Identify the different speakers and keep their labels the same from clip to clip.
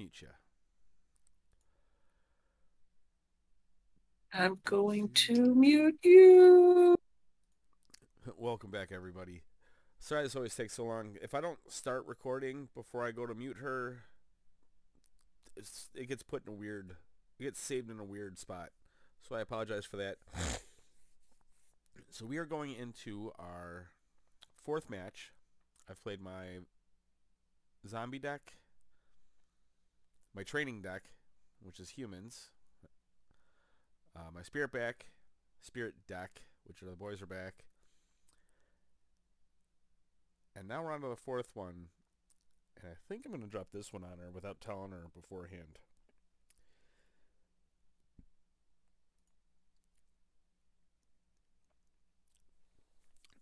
Speaker 1: mute you.
Speaker 2: I'm going to mute you.
Speaker 1: Welcome back, everybody. Sorry this always takes so long. If I don't start recording before I go to mute her, it gets put in a weird... It gets saved in a weird spot. So I apologize for that. So we are going into our fourth match. I've played my zombie deck, my training deck, which is humans, my spirit deck, which are the boys are back, and now we're on to the fourth one. And I think I'm going to drop this one on her without telling her beforehand.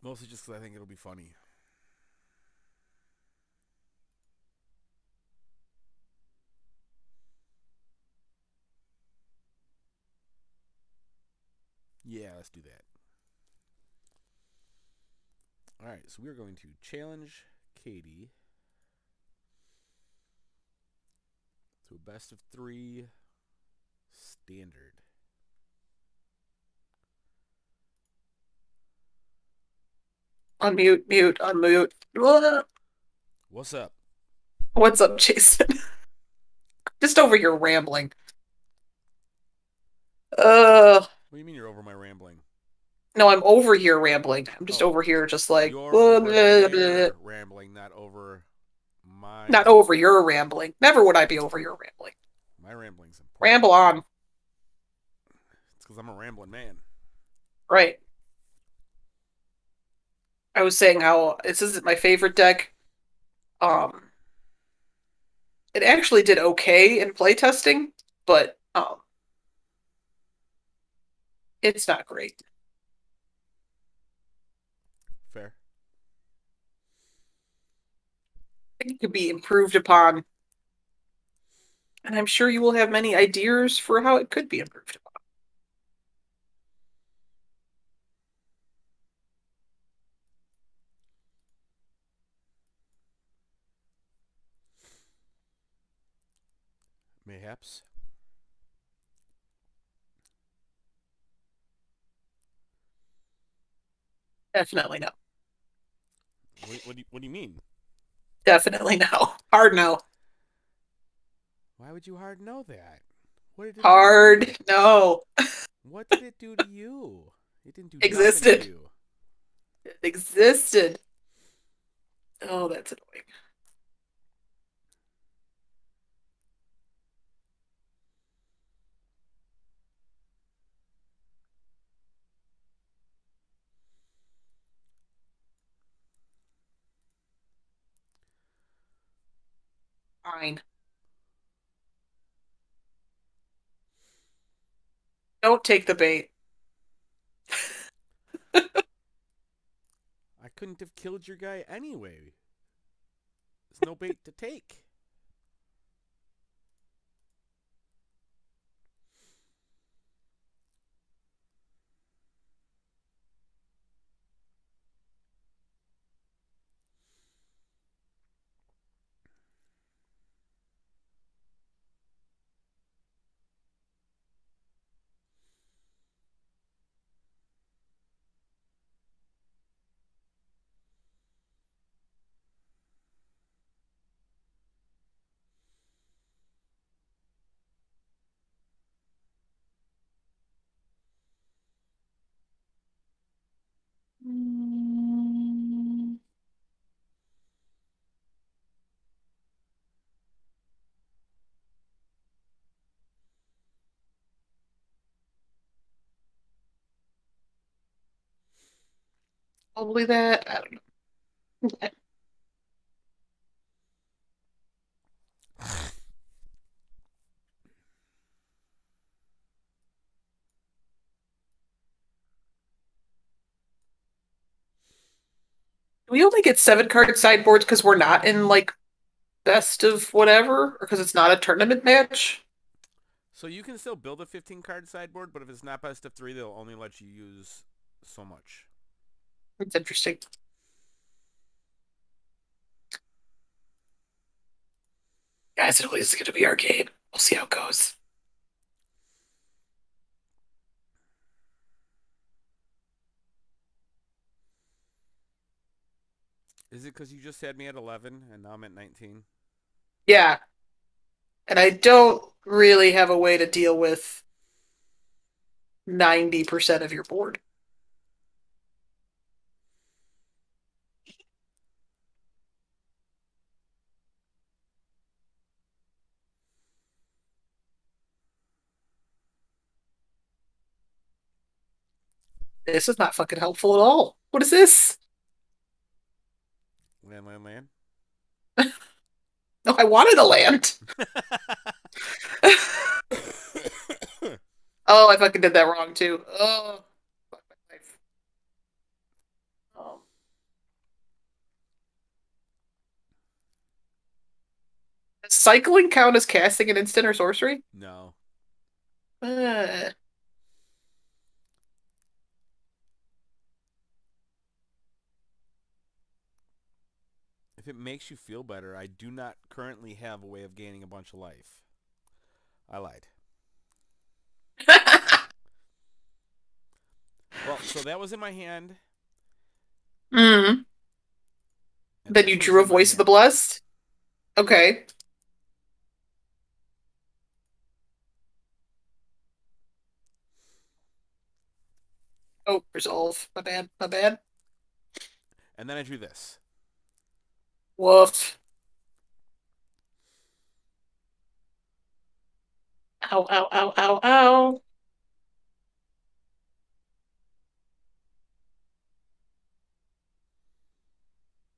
Speaker 1: Mostly just because I think it'll be funny. Yeah, let's do that. Alright, so we're going to challenge Katie to a best of 3 standard.
Speaker 2: Unmute, mute, unmute.
Speaker 1: What's up?
Speaker 2: What's up, Jason? Just over here rambling. Uh,
Speaker 1: What do you mean you're over my rambling?
Speaker 2: no, I'm over here rambling. I'm just
Speaker 1: Oh,
Speaker 2: over here, just like
Speaker 1: you're
Speaker 2: blah,
Speaker 1: over
Speaker 2: blah, blah.
Speaker 1: there rambling, not over my
Speaker 2: Not over
Speaker 1: rambling.
Speaker 2: your rambling. Never would I be over your rambling.
Speaker 1: My rambling's important.
Speaker 2: Ramble on.
Speaker 1: It's because I'm a rambling man.
Speaker 2: Right. I was saying how this isn't my favorite deck. Um, it actually did okay in playtesting, but it's not great.
Speaker 1: Fair.
Speaker 2: It could be improved upon, and I'm sure you will have many ideas for how it could be improved upon.
Speaker 1: Mayhaps.
Speaker 2: Definitely no.
Speaker 1: What do you mean?
Speaker 2: Definitely no. Hard no.
Speaker 1: Why would you hard know that? What did it do to you?
Speaker 2: Hard no.
Speaker 1: What did it do to you? It didn't do nothing to
Speaker 2: Existed.
Speaker 1: you.
Speaker 2: It existed. Oh, that's annoying. Fine. Don't take the bait.
Speaker 1: I couldn't have killed your guy anyway. There's no bait to take.
Speaker 2: Mm, probably that. I don't know. We only get 7 card sideboards because we're not in like best of whatever, or because it's not a tournament match.
Speaker 1: So you can still build a 15 card sideboard, but if it's not best of 3, they'll only let you use so much.
Speaker 2: It's interesting. Guys, it always is going to be our game. We'll see how it goes.
Speaker 1: Is it because you just had me at 11 and now I'm at 19?
Speaker 2: Yeah, and I don't really have a way to deal with 90% of your board. This is not fucking helpful at all. What is this?
Speaker 1: Land, land, land.
Speaker 2: No, I wanted a land. Oh, I fucking did that wrong too. Oh, fuck my life. Um, does cycling count as casting an instant or sorcery?
Speaker 1: No.
Speaker 2: Uh,
Speaker 1: If it makes you feel better, I do not currently have a way of gaining a bunch of life. I lied. Well, so that was in my hand,
Speaker 2: mm.
Speaker 1: and
Speaker 2: Then
Speaker 1: this
Speaker 2: you
Speaker 1: one's
Speaker 2: drew a
Speaker 1: in my
Speaker 2: voice of the
Speaker 1: hand.
Speaker 2: blessed. Okay. Oh, resolve. My bad. My bad.
Speaker 1: And then I drew this.
Speaker 2: Woof. Ow, ow, ow, ow, ow.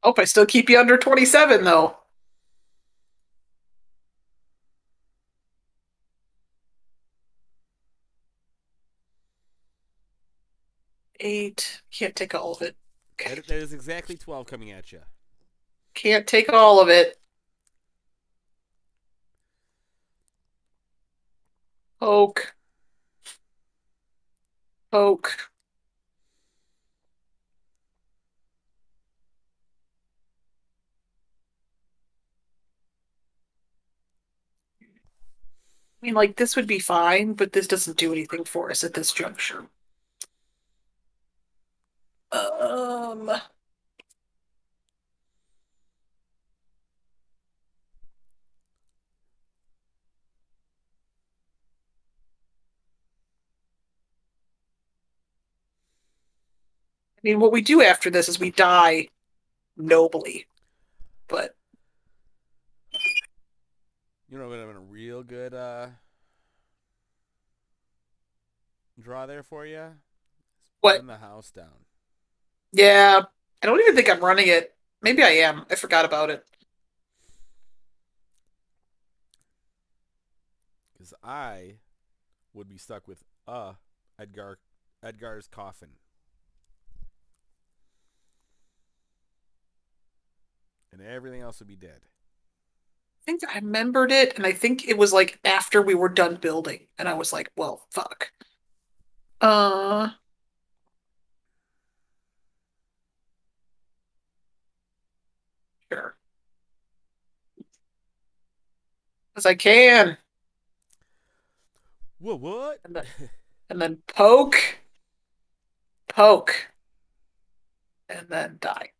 Speaker 2: Hope I still keep you under 27, though. 8. Can't take all of it. Okay.
Speaker 1: That is exactly 12 coming at you.
Speaker 2: Can't take all of it. Poke. Poke. I mean, like, this would be fine, but this doesn't do anything for us at this juncture. Um, I mean, what we do after this is we die nobly, but
Speaker 1: You know what? I'm in a real good draw there for you.
Speaker 2: what?
Speaker 1: Burn the house down.
Speaker 2: Yeah, I don't even think I'm running it. Maybe I am. I forgot about it.
Speaker 1: Because I would be stuck with Edgar Edgar's coffin. And everything else would be dead.
Speaker 2: I think I remembered it, and I think it was like after we were done building, and I was like, well, fuck. Uh, sure. Because I can.
Speaker 1: What?
Speaker 2: And then, and then poke, poke, and then die.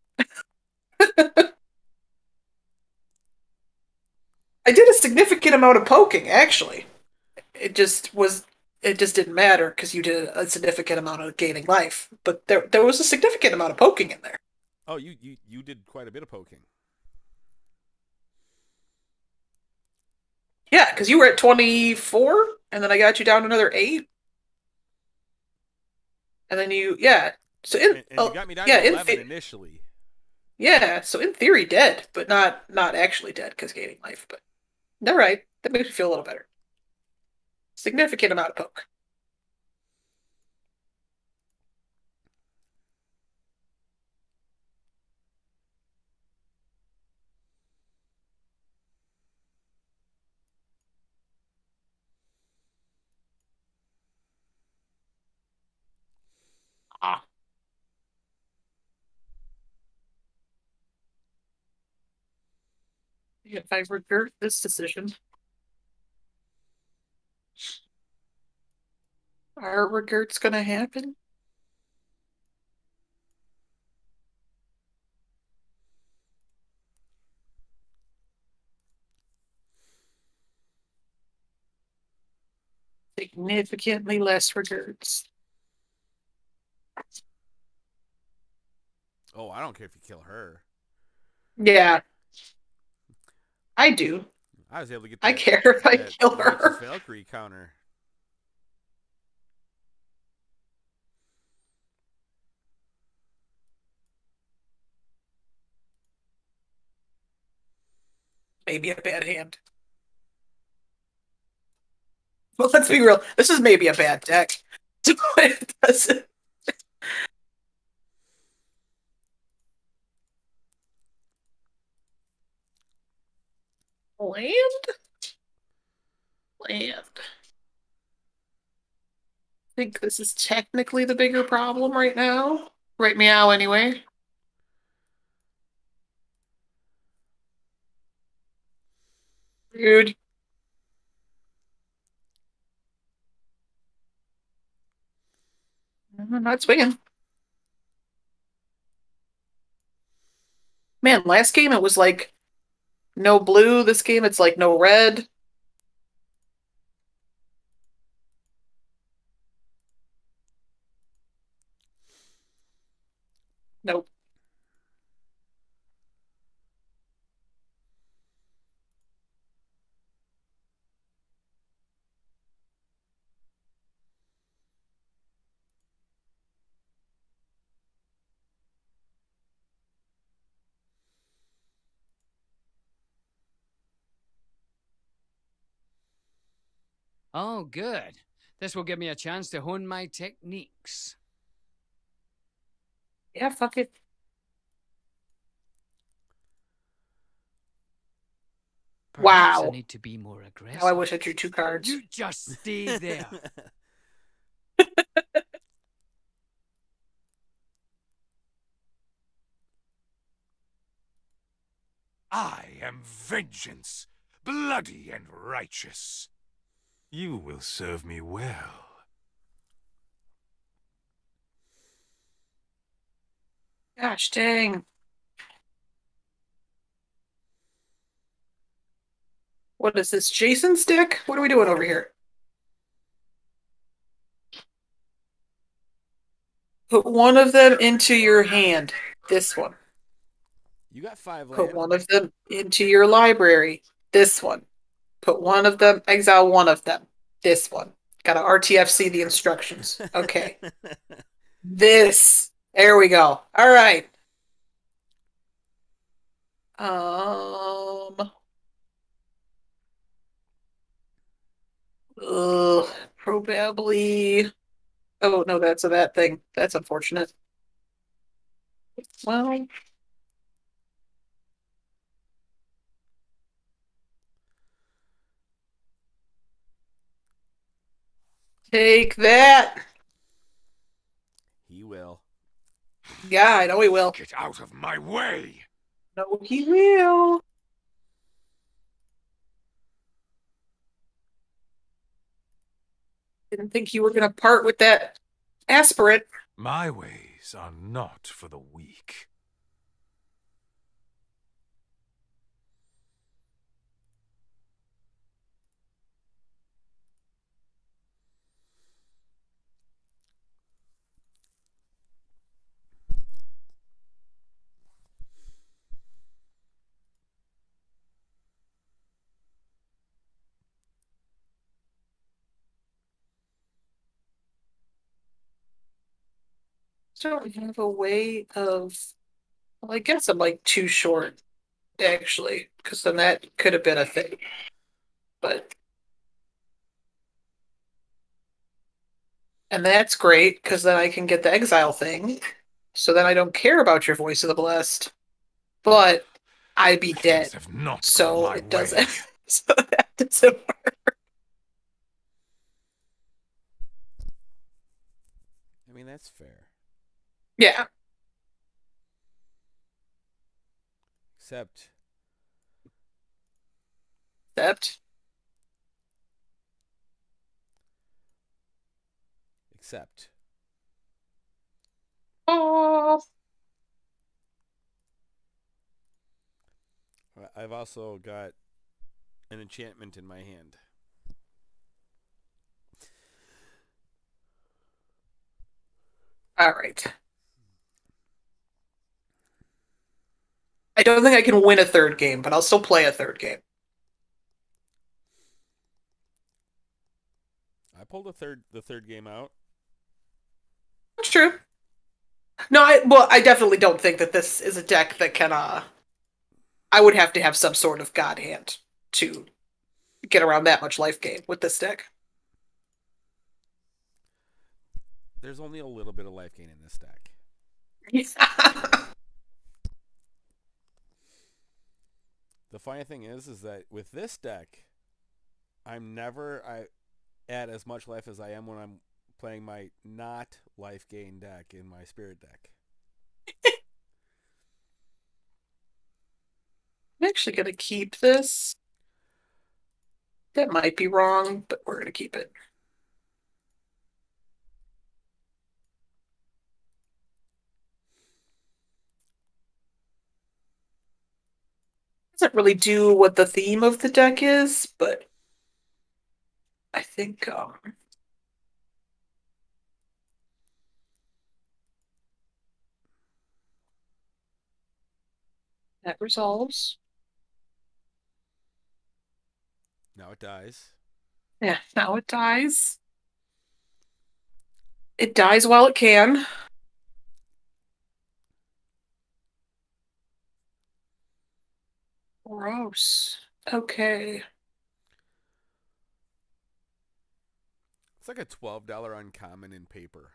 Speaker 2: I did a significant amount of poking, actually. It just was, it just didn't matter because you did a significant amount of gaining life. But there was a significant amount of poking in there.
Speaker 1: Oh, you did quite a bit of poking.
Speaker 2: Yeah, because you were at 24, and then I got you down another 8, and then yeah. So
Speaker 1: And you got me down
Speaker 2: yeah,
Speaker 1: to 11 initially.
Speaker 2: yeah, so in theory dead, but not actually dead because gaining life. But all right, that makes me feel a little better. Significant amount of poke. Ah, If I regret this decision, are regrets gonna happen? Significantly less regrets.
Speaker 1: Oh, I don't care if you kill her.
Speaker 2: Yeah, I do.
Speaker 1: I was able to get
Speaker 2: I
Speaker 1: that
Speaker 2: care if I
Speaker 1: that
Speaker 2: kill
Speaker 1: righteous
Speaker 2: her.
Speaker 1: Valkyrie counter.
Speaker 2: Maybe a bad hand. Well, let's be real. This is maybe a bad deck. It doesn't land. Land. I think this is technically the bigger problem right now. Right meow anyway. Dude. I'm not swinging. Man, last game it was like no blue. This game it's like no red. Nope.
Speaker 3: Oh, good. This will give me a chance to hone my techniques.
Speaker 2: Yeah, fuck it.
Speaker 3: Perhaps I
Speaker 2: Wow.
Speaker 3: need to be more aggressive.
Speaker 2: Now I wish I drew two cards.
Speaker 3: You just stay there.
Speaker 4: I am vengeance, bloody and righteous. You will serve me well.
Speaker 2: Gosh dang. What is this? Jason's deck? What are we doing over here? Put one of them into your hand. This one.
Speaker 1: You got 5
Speaker 2: Put
Speaker 1: land.
Speaker 2: one of them into your library. This one. Put one of them, exile one of them. This one. Gotta RTFC the instructions. Okay. This. There we go. All right. Um. Ugh, probably. Oh no, that's a that thing. That's unfortunate. Well, take that.
Speaker 1: He will.
Speaker 2: Yeah, I know he will.
Speaker 4: Get out of my way!
Speaker 2: No, he will. Didn't think you were gonna part with that aspirate.
Speaker 4: My ways are not for the weak.
Speaker 2: Don't have a way of. Well, I guess I'm like too short, actually, because then that could have been a thing. But and that's great because then I can get the exile thing. So then I don't care about your voice of the blessed. But I'd be
Speaker 4: Things
Speaker 2: dead.
Speaker 4: have not gone
Speaker 2: So
Speaker 4: my
Speaker 2: it
Speaker 4: way.
Speaker 2: doesn't. So that doesn't work.
Speaker 1: I mean, that's fair.
Speaker 2: Yeah.
Speaker 1: Except
Speaker 2: Except.
Speaker 1: Except.
Speaker 2: Oh.
Speaker 1: I've also got an enchantment in my hand.
Speaker 2: All right. I don't think I can win a third game, but I'll still play a third game.
Speaker 1: I pulled the third game out.
Speaker 2: That's true. No, I definitely don't think that this is a deck that can I would have to have some sort of god hand to get around that much life gain with this deck.
Speaker 1: There's only a little bit of life gain in this deck. The funny thing is that with this deck, I'm never at as much life as I am when I'm playing my not life gain deck in my spirit deck.
Speaker 2: I'm actually going to keep this. That might be wrong, but we're going to keep it. Doesn't really do what the theme of the deck is, but I think that resolves.
Speaker 1: Now it dies.
Speaker 2: Yeah, now it dies. It dies while it can. Gross. Okay.
Speaker 1: It's like a $12 uncommon in paper.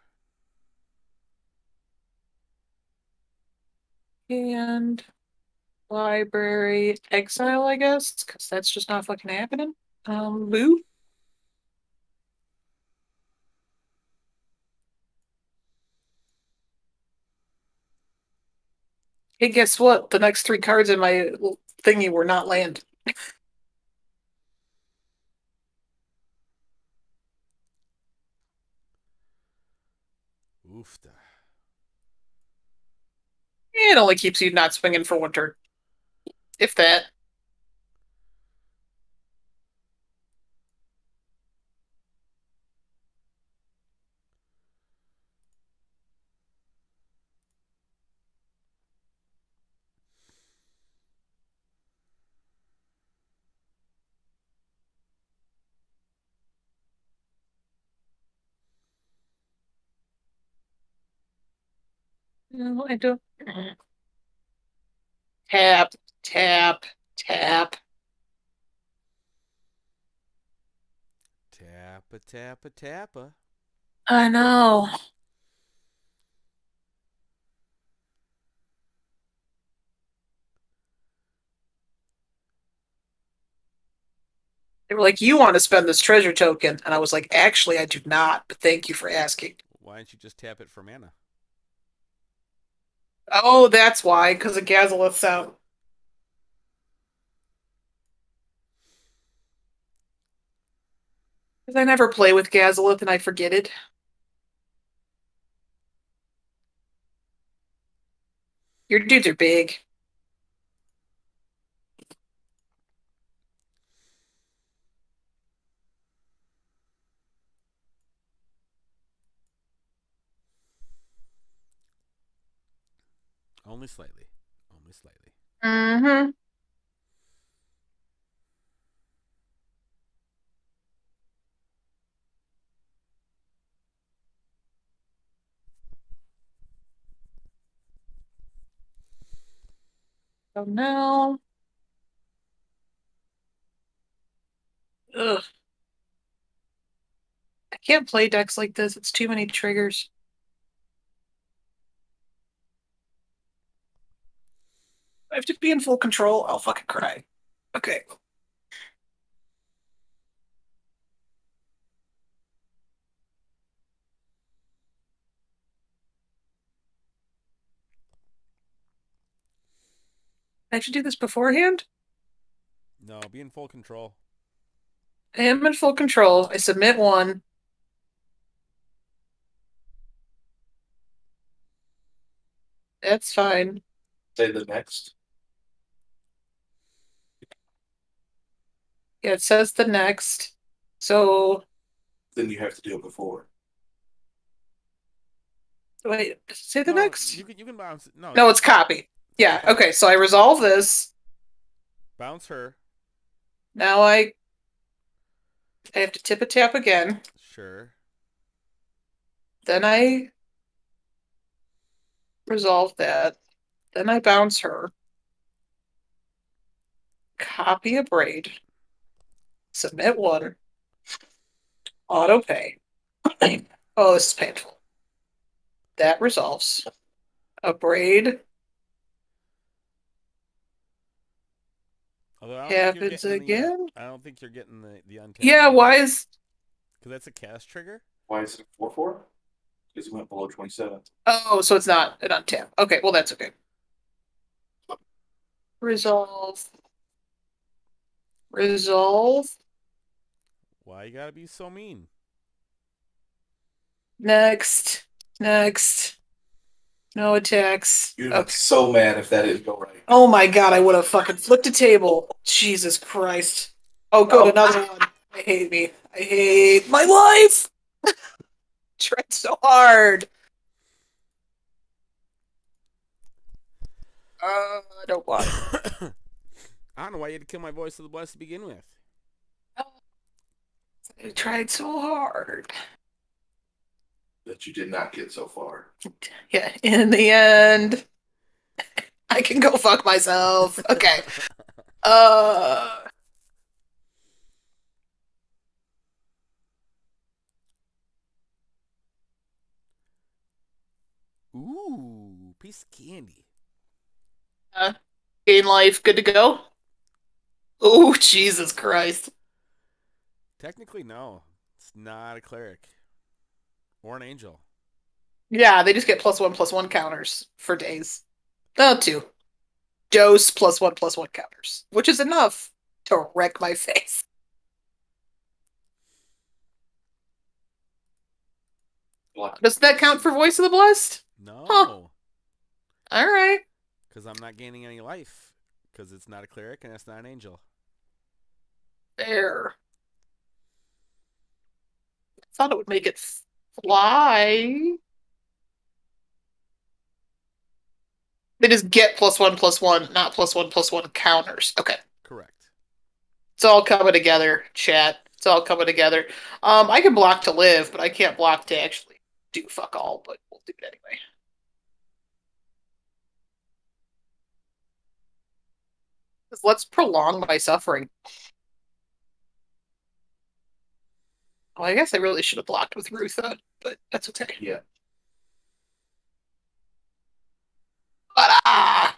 Speaker 2: And library exile, I guess, because that's just not fucking happening. Boo. Hey, guess what? The next three cards in my thingy were not land.
Speaker 1: Oofta.
Speaker 2: It only keeps you not swinging for one turn. If that. No, I don't. Tap, tap, tap.
Speaker 1: Tappa, tappa, tappa.
Speaker 2: I know. They were like, you want to spend this treasure token. And I was like, actually, I do not, but thank you for asking.
Speaker 1: Why don't you just tap it for mana?
Speaker 2: Oh, that's why, because of Gazalith's out. Because I never play with Gazalith and I forget it. Your dudes are big.
Speaker 1: Only slightly. Only slightly.
Speaker 2: Mm-hmm. So now. Ugh. I can't play decks like this. It's too many triggers. I have to be in full control. I'll fucking cry. Okay. I should do this beforehand?
Speaker 1: No, be in full control.
Speaker 2: I am in full control. I submit one. That's fine.
Speaker 5: Say the next.
Speaker 2: Yeah, it says the next. So
Speaker 5: Then you have to do it before.
Speaker 2: wait, does it say the
Speaker 1: No,
Speaker 2: next?
Speaker 1: You can bounce. No,
Speaker 2: No, it's copy. Yeah, okay, so I resolve this.
Speaker 1: bounce her.
Speaker 2: Now I have to tip a tap again.
Speaker 1: Sure.
Speaker 2: Then I resolve that. Then I bounce her. Copy a braid. Submit one. Auto pay. Oh, this is painful. That resolves. A braid
Speaker 1: Although I don't think you're
Speaker 2: happens
Speaker 1: getting
Speaker 2: again.
Speaker 1: I don't think you're getting the untap.
Speaker 2: Yeah, why is...
Speaker 1: Because that's a cast trigger.
Speaker 5: Why is it 4-4? Because it went below 27.
Speaker 2: Oh, so it's not an untap. Okay, well, that's okay. Resolve. Resolve.
Speaker 1: Why you gotta be so mean?
Speaker 2: Next. Next. No attacks.
Speaker 5: You'd
Speaker 2: Okay.
Speaker 5: be so mad if that didn't go right.
Speaker 2: Oh my god, I would have fucking flipped a table. Jesus Christ. Oh, good, another one. I hate me. I hate my life! Tried so hard. I don't want it.
Speaker 1: I don't know why you had to kill my voice of the blessed to begin with.
Speaker 2: I tried so hard.
Speaker 5: That you did not get so far.
Speaker 2: Yeah, in the end, I can go fuck myself. Okay.
Speaker 1: Ooh, piece of candy.
Speaker 2: Gain life, good to go. Oh, Jesus Christ.
Speaker 1: Technically, no. It's not a cleric. Or an angel.
Speaker 2: Yeah, they just get +1/+1 counters for days. Oh, 2. Dose +1/+1 counters, which is enough to wreck my face.
Speaker 5: Block.
Speaker 2: Does that count for Voice of the Blessed?
Speaker 1: No.
Speaker 2: Huh. All right.
Speaker 1: Because I'm not gaining any life. Because it's not a cleric and it's not an angel.
Speaker 2: There. I thought it would make it fly. They just get +1/+1, not +1/+1 counters. Okay.
Speaker 1: Correct.
Speaker 2: It's all coming together, chat. It's all coming together. I can block to live, but I can't block to actually do fuck all, but we'll do it anyway. Let's prolong my suffering. Well, I guess I really should have blocked with Rutha, but that's okay.
Speaker 5: Yeah.
Speaker 2: Ah!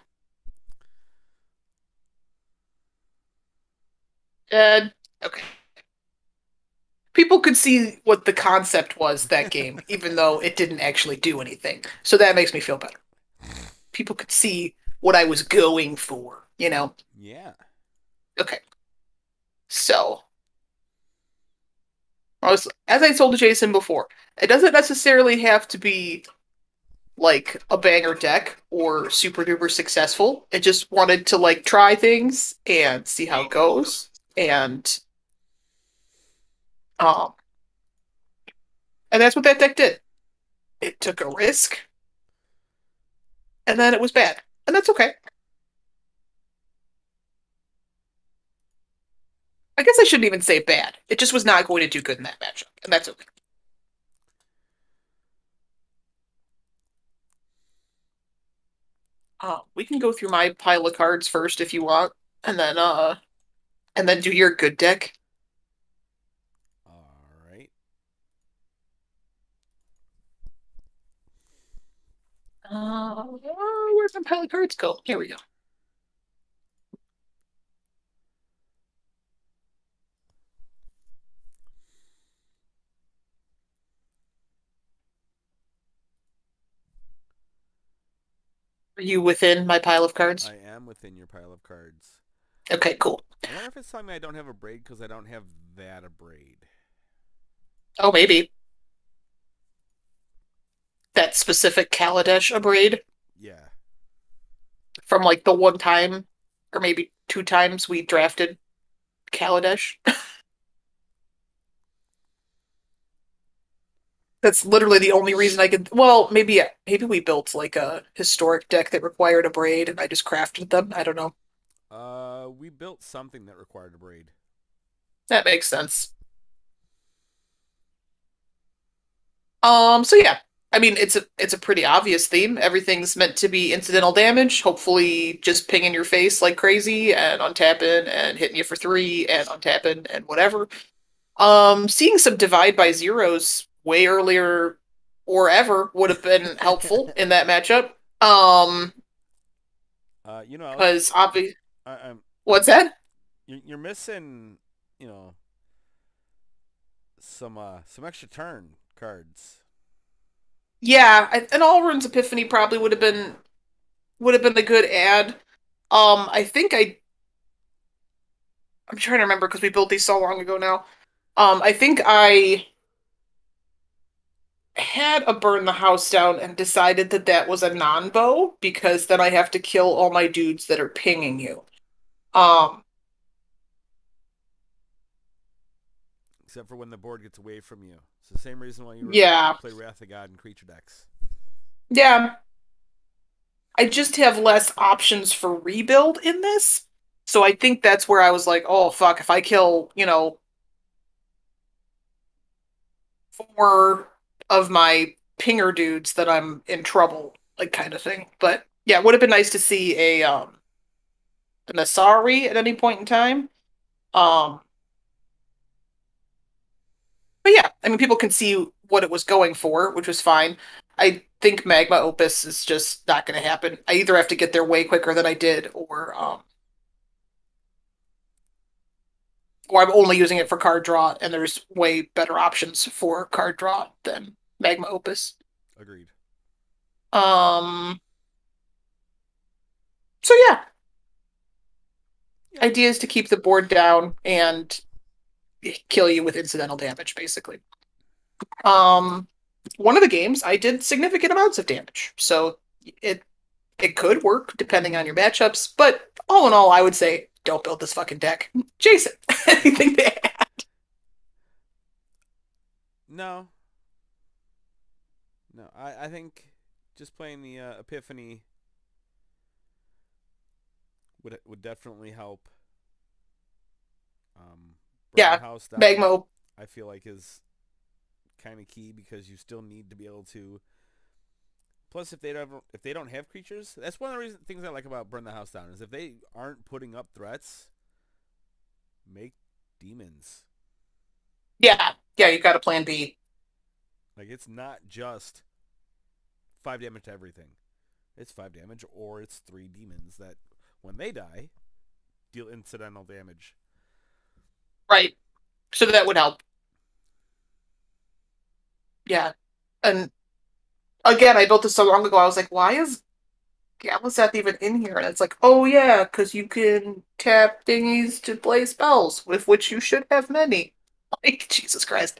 Speaker 2: Dead. Okay. People could see what the concept was that game, even though it didn't actually do anything. So that makes me feel better. People could see what I was going for, you know?
Speaker 1: Yeah.
Speaker 2: Okay. So, as I told Jason before, it doesn't necessarily have to be like a banger deck or super duper successful. It just wanted to like try things and see how it goes. Um and that's what that deck did. It took a risk and then it was bad. And that's okay. I guess I shouldn't even say bad. It just was not going to do good in that matchup, and that's okay. We can go through my pile of cards first if you want, and then do your good deck.
Speaker 1: All right.
Speaker 2: Where'd my pile of cards go? Here we go. Are you within my pile of cards?
Speaker 1: I am within your pile of cards.
Speaker 2: Okay, cool.
Speaker 1: I wonder if it's telling me I don't have a braid because I don't have that a braid.
Speaker 2: Oh, maybe. That specific Kaladesh braid
Speaker 1: Yeah.
Speaker 2: from like the one time or maybe two times we drafted Kaladesh. That's literally the only reason I could. Well, maybe we built like a historic deck that required a braid, and I just crafted them. I don't know.
Speaker 1: We built something that required a braid.
Speaker 2: That makes sense. So yeah, I mean it's a pretty obvious theme. Everything's meant to be incidental damage. Hopefully, just pinging your face like crazy and untapping and hitting you for three and untapping and whatever. Seeing some divide by zeros way earlier or ever would have been helpful in that matchup.
Speaker 1: Alex,
Speaker 2: Because obvious.
Speaker 1: I'm
Speaker 2: What's that?
Speaker 1: you're missing, some extra turn cards.
Speaker 2: Yeah, an All Runes Epiphany probably would have been a good ad. I think I'm trying to remember because we built these so long ago now. I think I had a burn the house down and decided that that was a non-bow because then I have to kill all my dudes that are pinging you. Um,
Speaker 1: Except for when the board gets away from you. It's the same reason why you
Speaker 2: yeah,
Speaker 1: play Wrath of God and creature decks.
Speaker 2: yeah. I just have less options for rebuild in this. So I think that's where I was like, oh fuck, if I kill, four of my pinger dudes, then I'm in trouble, like kind of thing. But yeah, it would have been nice to see an Asari at any point in time. Um, but yeah, I mean people can see what it was going for, which was fine. I think Magma Opus is just not going to happen. I either have to get there way quicker than I did, or I'm only using it for card draw, and there's way better options for card draw than Magma Opus.
Speaker 1: Agreed.
Speaker 2: Um, so yeah, idea is to keep the board down and kill you with incidental damage, basically. Um, one of the games I did significant amounts of damage, so it could work depending on your matchups, but all in all, I would say don't build this fucking deck. Jason, anything to add?
Speaker 1: No. No, I think just playing the Epiphany would definitely help. Burn
Speaker 2: Yeah,
Speaker 1: the house down,
Speaker 2: Magma.
Speaker 1: I feel like is kind of key because you still need to be able to. Plus, if they don't have creatures, that's one of the things I like about Burn the House Down is if they aren't putting up threats, make demons.
Speaker 2: Yeah, yeah, you got a plan B.
Speaker 1: Like it's not just 5 damage to everything. It's 5 damage or it's 3 demons that when they die deal incidental damage.
Speaker 2: Right. So that would help. Yeah. And again, I built this so long ago, I was like, why is Galazeth even in here? And it's like, oh yeah, because you can tap thingies to play spells, with which you should have many. Like, Jesus Christ.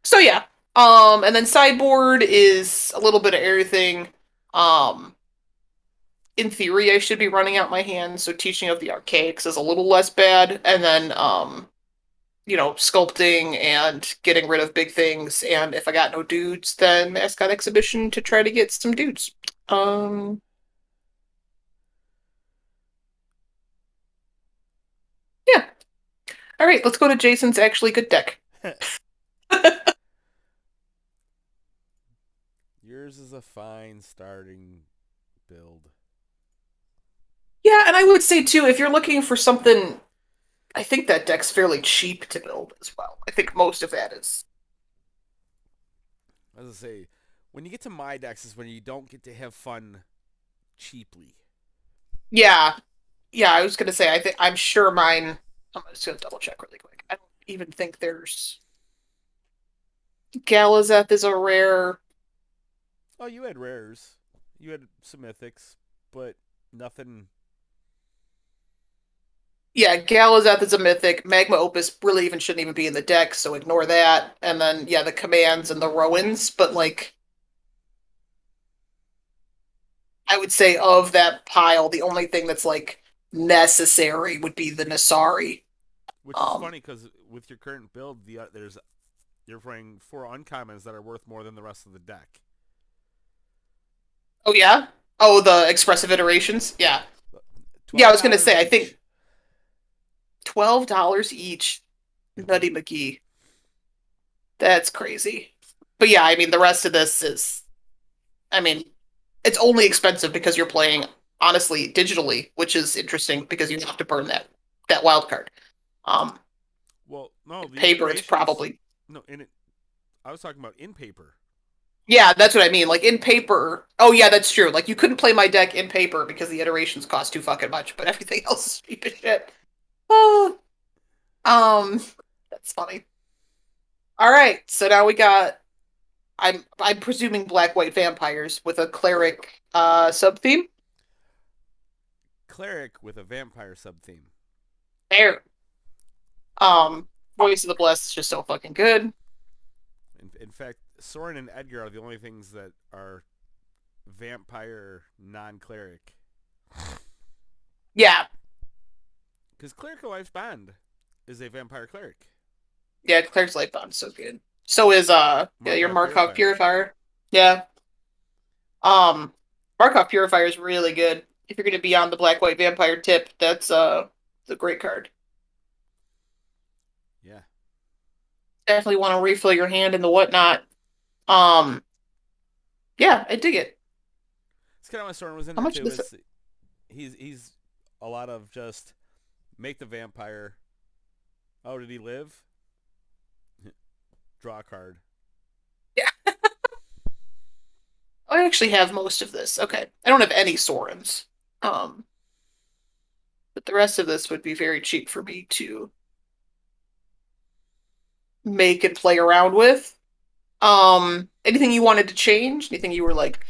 Speaker 2: So yeah. And then sideboard is a little bit of everything. Um, in theory, I should be running out my hands, so teaching of the archaics is a little less bad. And then sculpting and getting rid of big things. And if I got no dudes, then mascot exhibition to try to get some dudes. Yeah. All right, let's go to Jason's actually good deck.
Speaker 1: Yours is a fine starting build.
Speaker 2: Yeah, and I would say too, if you're looking for something, I think that deck's fairly cheap to build as well. I think most of that is.
Speaker 1: As I say, when you get to my decks is when you don't get to have fun cheaply.
Speaker 2: Yeah, yeah. I was gonna say, I'm sure mine. I'm just gonna double check really quick. I don't even think there's Galazeth is a rare.
Speaker 1: Oh, you had rares. You had some mythics, but nothing
Speaker 2: Yeah, Galazeth is a mythic. Magma Opus really even shouldn't even be in the deck, so ignore that. And then yeah, the commands and the Rowans, but like I would say of that pile, the only thing that's like necessary would be the Nasari.
Speaker 1: Which is funny because with your current build, you're playing 4 uncommons that are worth more than the rest of the deck.
Speaker 2: Oh yeah? Oh, the expressive iterations? Yeah. Yeah, I was gonna say, I think $12 each. Nutty McGee. That's crazy. But yeah, I mean, the rest of this is, I mean, it's only expensive because you're playing, honestly, digitally, which is interesting because you have to burn that wild card.
Speaker 1: Well, no, the
Speaker 2: Paper, it's
Speaker 1: iterations-
Speaker 2: probably.
Speaker 1: no. I was talking about in paper.
Speaker 2: Yeah, that's what I mean. Like in paper. Oh yeah, that's true. Like you couldn't play my deck in paper because the iterations cost too fucking much, but everything else is cheap as shit. Oh, that's funny. All right, so now we got. I'm presuming black white vampires with a cleric sub theme.
Speaker 1: Cleric with a vampire sub theme.
Speaker 2: There. Voice of the Blessed is just so fucking good.
Speaker 1: In fact, Soren and Edgar are the only things that are vampire non-cleric.
Speaker 2: Yeah,
Speaker 1: Because Clerical Life's Bond is a vampire cleric.
Speaker 2: yeah, Cleric's Light Bond's so good. So is yeah, your Markov Purifier. Yeah. Markov Purifier is really good. If you're gonna be on the black white vampire tip, that's the great card.
Speaker 1: Yeah.
Speaker 2: Definitely want to refill your hand and the whatnot. Um, yeah, I dig it.
Speaker 1: It's kind of what Soren was in
Speaker 2: How
Speaker 1: there
Speaker 2: much
Speaker 1: too.
Speaker 2: does
Speaker 1: Is he's a lot of just make the vampire. Oh, did he live? Draw a card.
Speaker 2: I actually have most of this. Okay. I don't have any Sorens. But the rest of this would be very cheap for me to make and play around with. Anything you wanted to change? Anything you were like,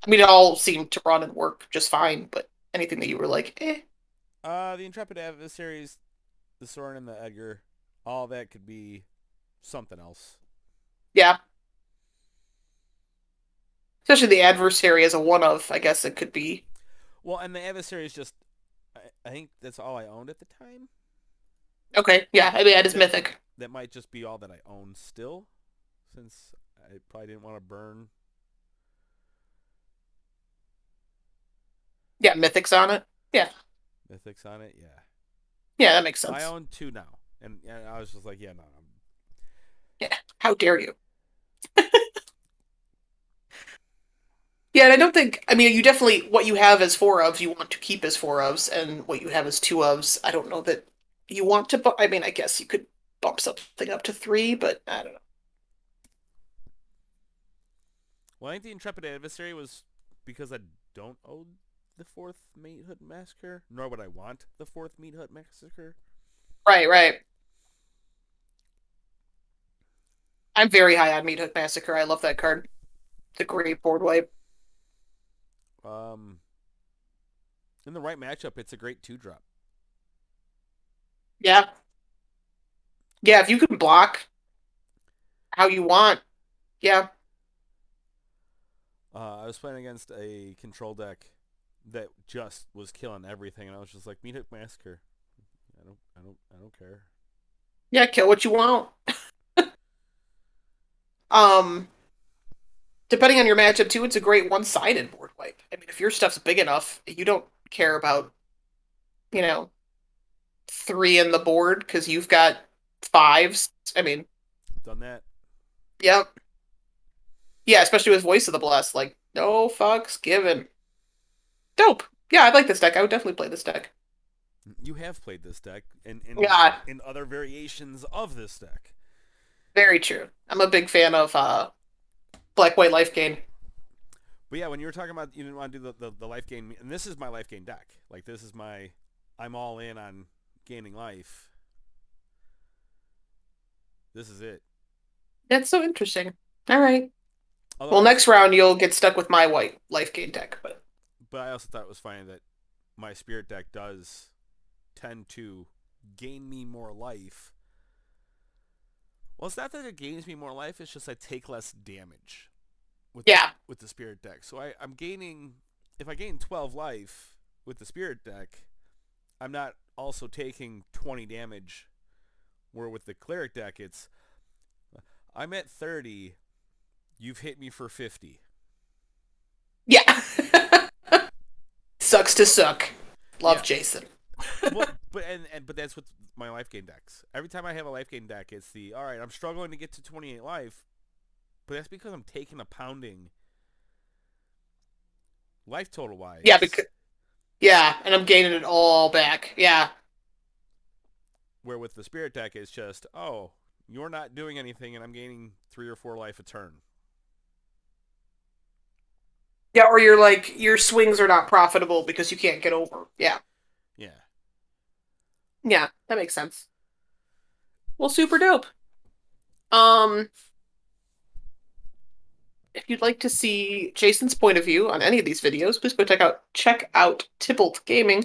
Speaker 2: I mean, it all seemed to run and work just fine, but anything that you were like, eh?
Speaker 1: The Intrepid Adversaries, the Soren and the Edgar, all that could be something else.
Speaker 2: Yeah. Especially the adversary as a one of, I guess it could be.
Speaker 1: Well, and the Adversary is just, I think that's all I owned at the time.
Speaker 2: Okay, yeah, I mean, that is mythic.
Speaker 1: That might just be all that I own still, since I probably didn't want to burn.
Speaker 2: Yeah, mythics on it. Yeah.
Speaker 1: Mythics on it, yeah.
Speaker 2: Yeah, that makes sense.
Speaker 1: I own 2 now, and I was just like, yeah, no.
Speaker 2: Yeah, how dare you? Yeah, and I don't think, I mean, you definitely, what you have as 4 ofs, you want to keep as 4 ofs, and what you have as 2 ofs, I don't know that you want to, I mean, I guess you could bump something up to 3, but I don't know.
Speaker 1: Well, I think the Intrepid Adversary was because I don't own the 4th Meat Hood Massacre, nor would I want the 4th Meat Hood Massacre.
Speaker 2: Right. I'm very high on Meat Hook Massacre. I love that card. It's a great board wipe.
Speaker 1: In the right matchup, it's a great 2-drop.
Speaker 2: Yeah. Yeah, if you can block how you want. Yeah.
Speaker 1: I was playing against a control deck that just was killing everything, and I was just like, Meat Hook Massacre. I don't care.
Speaker 2: Yeah, kill what you want. Depending on your matchup too, it's a great one-sided board wipe. I mean, if your stuff's big enough, you don't care about, 3 in the board because you've got 5s. I mean,
Speaker 1: Done that.
Speaker 2: yep. Yeah, especially with Voice of the Blessed. Like, no fucks given. Dope. Yeah, I like this deck. I would definitely play this deck.
Speaker 1: You have played this deck
Speaker 2: Yeah.
Speaker 1: in other variations of this deck.
Speaker 2: Very true. I'm a big fan of Black White Life Gain.
Speaker 1: But yeah, when you were talking about you didn't want to do the life gain, and this is my life gain deck. Like, this is I'm all in on gaining life. This is it.
Speaker 2: That's so interesting. All right.
Speaker 1: Although
Speaker 2: Well, next round you'll get stuck with my white life gain deck, but
Speaker 1: But I also thought it was funny that my spirit deck does tend to gain me more life. Well, it's not that it gains me more life, it's just I take less damage with with the spirit deck. So I'm gaining, if I gain 12 life with the spirit deck, I'm not also taking 20 damage, where with the cleric deck it's, I'm at 30, you've hit me for 50.
Speaker 2: Yeah. Sucks to suck. Love
Speaker 1: Yeah.
Speaker 2: Jason.
Speaker 1: Well, but that's with my life gain decks. Every time I have a life gain deck, it's the, all right, I'm struggling to get to 28 life, but that's because I'm taking a pounding life total wise.
Speaker 2: Yeah, and I'm gaining it all back. Yeah.
Speaker 1: Where with the spirit deck, it's just, oh, you're not doing anything, and I'm gaining 3 or 4 life a turn.
Speaker 2: Yeah, or you're like, your swings are not profitable because you can't get over. Yeah.
Speaker 1: Yeah.
Speaker 2: Yeah, that makes sense. Well, super dope. If you'd like to see Jason's point of view on any of these videos, please go check out Tybalt Gaming.